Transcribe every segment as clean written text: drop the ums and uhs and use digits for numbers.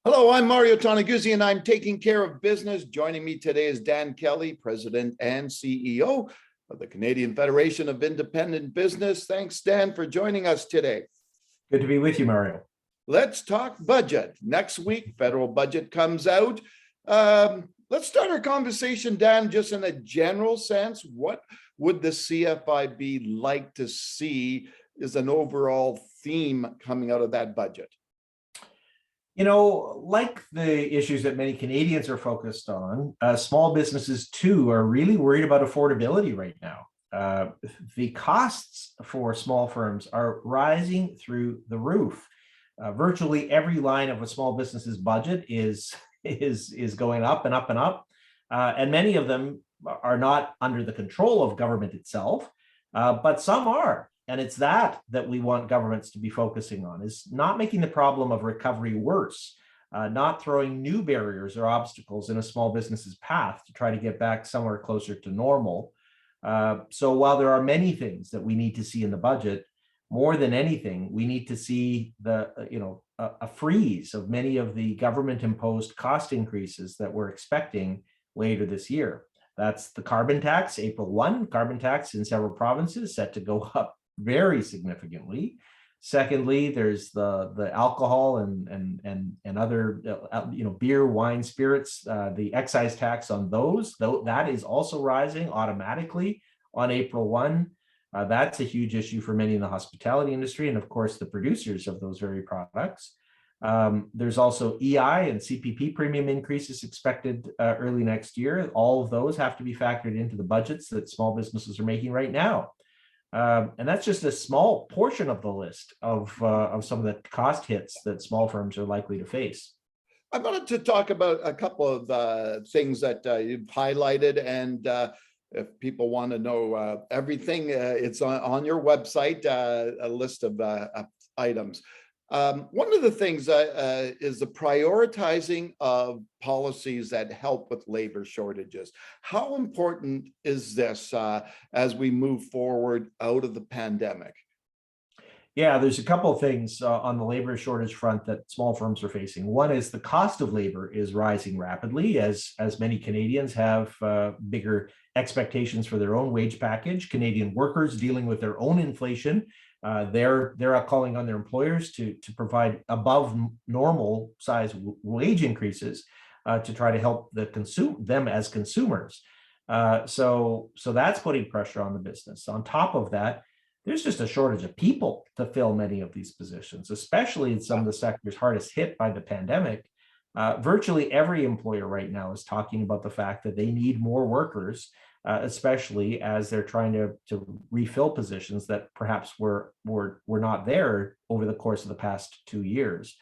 Hello, I'm Mario Toneguzzi, and I'm taking care of business. Joining me today is Dan Kelly, President and CEO of the Canadian Federation of Independent Business. Thanks, Dan, for joining us today. Good to be with you, Mario. Let's talk budget. Next week, federal budget comes out. Let's start our conversation, Dan, just in a general sense. What would the CFIB like to see as an overall theme coming out of that budget? You know, like the issues that many Canadians are focused on, small businesses too are really worried about affordability right now. The costs for small firms are rising through the roof. Virtually every line of a small business's budget is going up and up and up, and many of them are not under the control of government itself, but some are. And it's that we want governments to be focusing on, is not making the problem of recovery worse, not throwing new barriers or obstacles in a small business's path to try to get back somewhere closer to normal. So while there are many things that we need to see in the budget, more than anything, we need to see a freeze of many of the government-imposed cost increases that we're expecting later this year. That's the carbon tax, April 1, carbon tax in several provinces set to go up very significantly. Secondly, there's the alcohol and other beer, wine, spirits, the excise tax on those, though that is also rising automatically on April 1. That's a huge issue for many in the hospitality industry and of course the producers of those very products. There's also EI and CPP premium increases expected early next year. All of those have to be factored into the budgets that small businesses are making right now. And that's just a small portion of the list of some of the cost hits that small firms are likely to face. I wanted to talk about a couple of things that you've highlighted, and if people want to know everything, it's on your website, a list of items. One of the things is the prioritizing of policies that help with labor shortages. How important is this as we move forward out of the pandemic? Yeah, there's a couple of things on the labor shortage front that small firms are facing. One is the cost of labor is rising rapidly as many Canadians have bigger expectations for their own wage package. Canadian workers dealing with their own inflation. They're calling on their employers to provide above normal size wage increases to try to help them as consumers. So that's putting pressure on the business. On top of that, there's just a shortage of people to fill many of these positions, especially in some of the sectors hardest hit by the pandemic. Virtually every employer right now is talking about the fact that they need more workers, especially as they're trying to refill positions that perhaps were not there over the course of the past 2 years.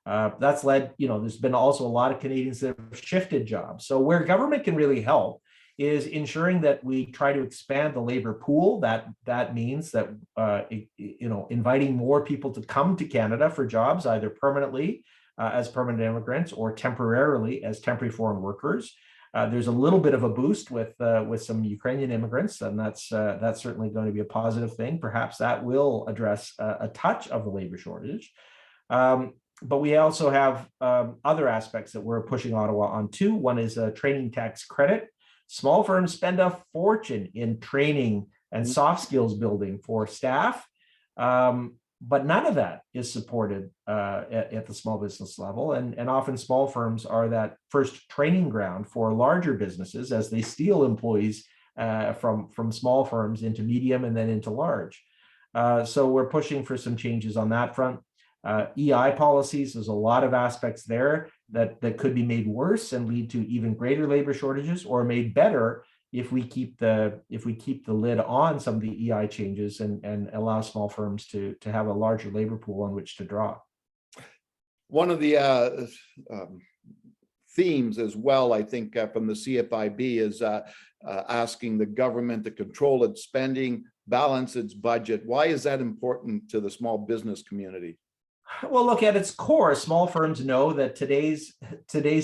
That's led, there's been also a lot of Canadians that have shifted jobs. So where government can really help is ensuring that we try to expand the labor pool. That means that inviting more people to come to Canada for jobs, either permanently as permanent immigrants or temporarily as temporary foreign workers. There's a little bit of a boost with some Ukrainian immigrants, and that's certainly going to be a positive thing. Perhaps that will address a touch of the labor shortage. But we also have other aspects that we're pushing Ottawa on too. One is a training tax credit. Small firms spend a fortune in training and soft skills building for staff, but none of that is supported at the small business level. And often small firms are that first training ground for larger businesses as they steal employees from small firms into medium and then into large. So we're pushing for some changes on that front. EI policies, there's a lot of aspects there that could be made worse and lead to even greater labor shortages, or made better if we keep the lid on some of the EI changes and allow small firms to have a larger labor pool on which to draw. One of the themes as well, I think, from the CFIB is asking the government to control its spending, balance its budget. Why is that important to the small business community? Well, look, at its core, small firms know that today's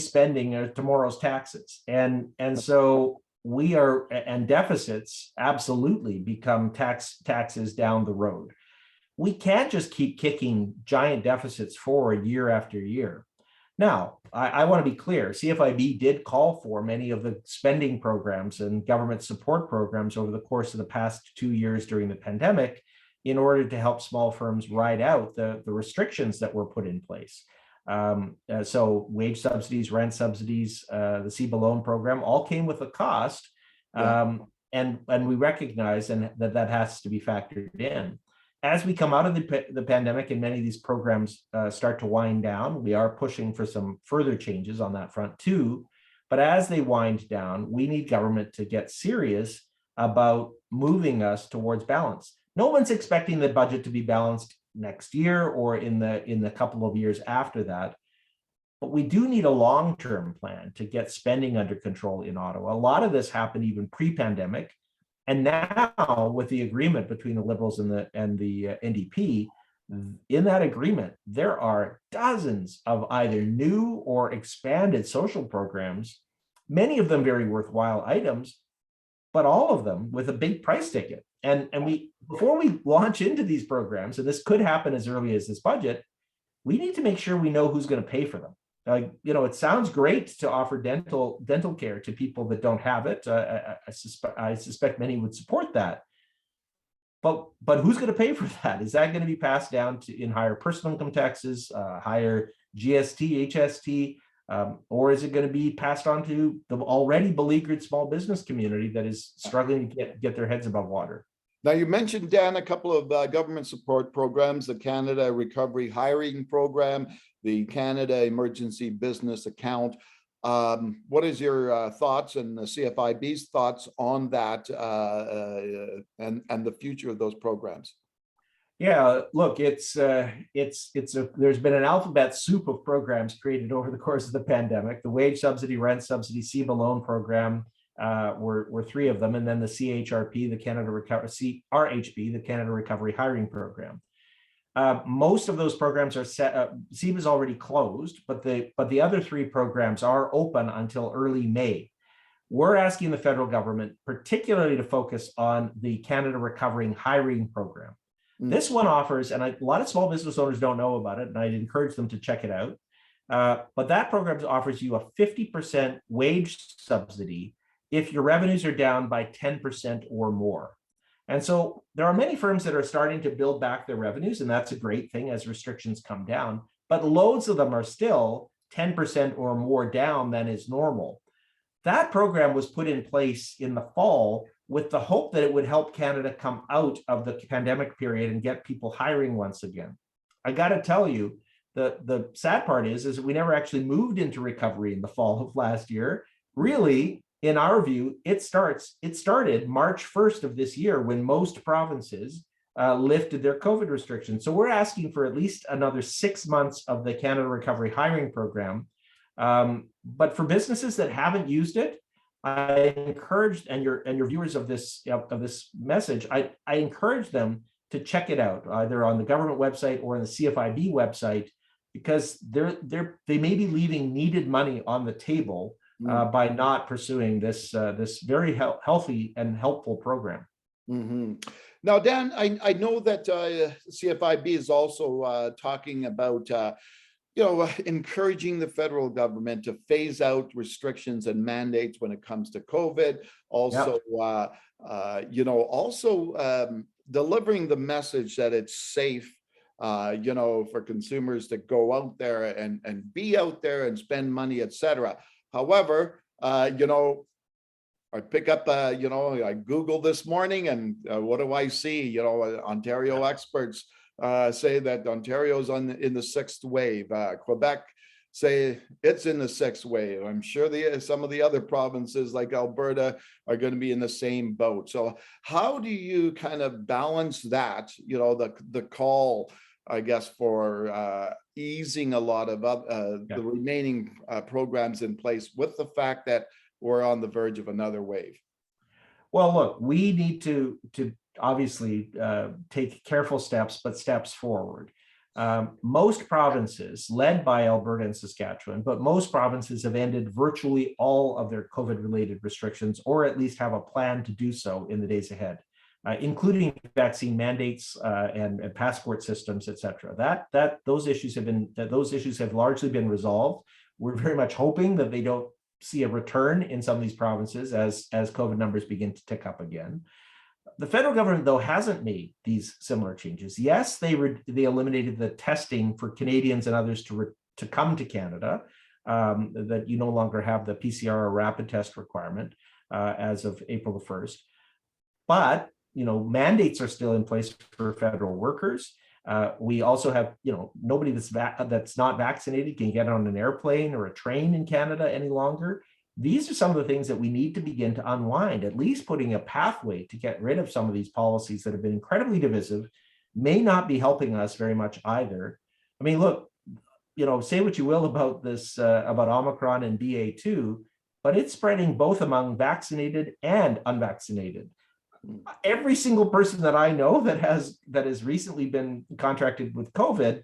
spending are tomorrow's taxes, and so deficits absolutely become taxes down the road. We can't just keep kicking giant deficits forward year after year. Now, I want to be clear, CFIB did call for many of the spending programs and government support programs over the course of the past 2 years during the pandemic in order to help small firms ride out the restrictions that were put in place. So wage subsidies, rent subsidies, the CFIB loan program all came with a cost. And we recognize that has to be factored in. As we come out of the pandemic and many of these programs start to wind down, we are pushing for some further changes on that front too. But as they wind down, we need government to get serious about moving us towards balance. No one's expecting the budget to be balanced next year or in the couple of years after that. But we do need a long-term plan to get spending under control in Ottawa. A lot of this happened even pre-pandemic. And now with the agreement between the Liberals and the NDP, in that agreement, there are dozens of either new or expanded social programs, many of them very worthwhile items, but all of them with a big price ticket. And we, before we launch into these programs, and this could happen as early as this budget, we need to make sure we know who's going to pay for them. It sounds great to offer dental care to people that don't have it. I suspect many would support that. But who's going to pay for that? Is that going to be passed down in higher personal income taxes, higher GST, HST, or is it going to be passed on to the already beleaguered small business community that is struggling to get their heads above water? Now, you mentioned, Dan, a couple of government support programs, the Canada Recovery Hiring Program, the Canada Emergency Business Account. What is your thoughts and the CFIB's thoughts on that and the future of those programs? Yeah, look, there's been an alphabet soup of programs created over the course of the pandemic. The wage subsidy, rent subsidy, CFIB loan program were three of them, and then the CHRP, the Canada Recovery, CRHP, the Canada Recovery Hiring Program. Most of those programs are set. CFIB is already closed, but the other three programs are open until early May. We're asking the federal government, particularly to focus on the Canada Recovering Hiring Program. This one offers, and a lot of small business owners don't know about it, and I'd encourage them to check it out. But that program offers you a 50% wage subsidy if your revenues are down by 10% or more. And so there are many firms that are starting to build back their revenues, and that's a great thing as restrictions come down, but loads of them are still 10% or more down than is normal. That program was put in place in the fall with the hope that it would help Canada come out of the pandemic period and get people hiring once again. I got to tell you, the sad part is that we never actually moved into recovery in the fall of last year. Really, in our view, it started March 1st of this year when most provinces lifted their COVID restrictions. So we're asking for at least another 6 months of the Canada Recovery Hiring Program. But for businesses that haven't used it, I encourage, and your viewers of this message, I encourage them to check it out either on the government website or on the CFIB website, because they may be leaving needed money on the table by not pursuing this very healthy and helpful program. Now, Dan, I know that CFIB is also talking about encouraging the federal government to phase out restrictions and mandates when it comes to COVID. Also, delivering the message that it's safe, for consumers to go out there and be out there and spend money, etc. However, I pick up, I Googled this morning, and what do I see? Ontario experts say that Ontario's in the sixth wave. Quebec say it's in the sixth wave. I'm sure some of the other provinces like Alberta are going to be in the same boat. So how do you kind of balance that, the call, I guess, for easing a lot of the remaining programs in place with the fact that we're on the verge of another wave? Well, look, we need to obviously take careful steps, but steps forward. Most provinces, led by Alberta and Saskatchewan, but most provinces have ended virtually all of their COVID-related restrictions, or at least have a plan to do so in the days ahead. including vaccine mandates and passport systems, et cetera. Those issues have largely been resolved. We're very much hoping that they don't see a return in some of these provinces as COVID numbers begin to tick up again. The federal government, though, hasn't made these similar changes. Yes, they eliminated the testing for Canadians and others to come to Canada, that you no longer have the PCR or rapid test requirement as of April the 1st. But, mandates are still in place for federal workers. We also have, nobody that's not vaccinated can get on an airplane or a train in Canada any longer. These are some of the things that we need to begin to unwind, at least putting a pathway to get rid of some of these policies that have been incredibly divisive, may not be helping us very much either. I mean, look, say what you will about this, about Omicron and BA2, but it's spreading both among vaccinated and unvaccinated. Every single person that I know that has recently been contracted with COVID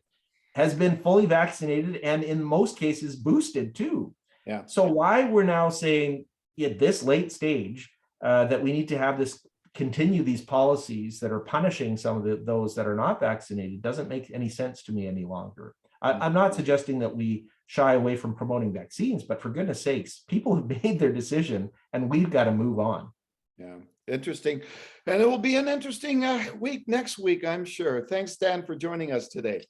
has been fully vaccinated and in most cases boosted too. Yeah. So why we're now saying at this late stage that we need to continue these policies that are punishing some of those that are not vaccinated doesn't make any sense to me any longer. I'm not suggesting that we shy away from promoting vaccines, but for goodness sakes, people have made their decision and we've got to move on. Yeah, interesting. And it will be an interesting week next week, I'm sure. Thanks, Dan, for joining us today.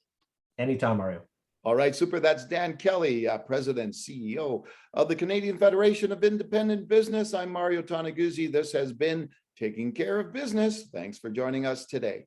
Anytime, Mario. All right, super. That's Dan Kelly, President, CEO of the Canadian Federation of Independent Business. I'm Mario Toneguzzi. This has been Taking Care of Business. Thanks for joining us today.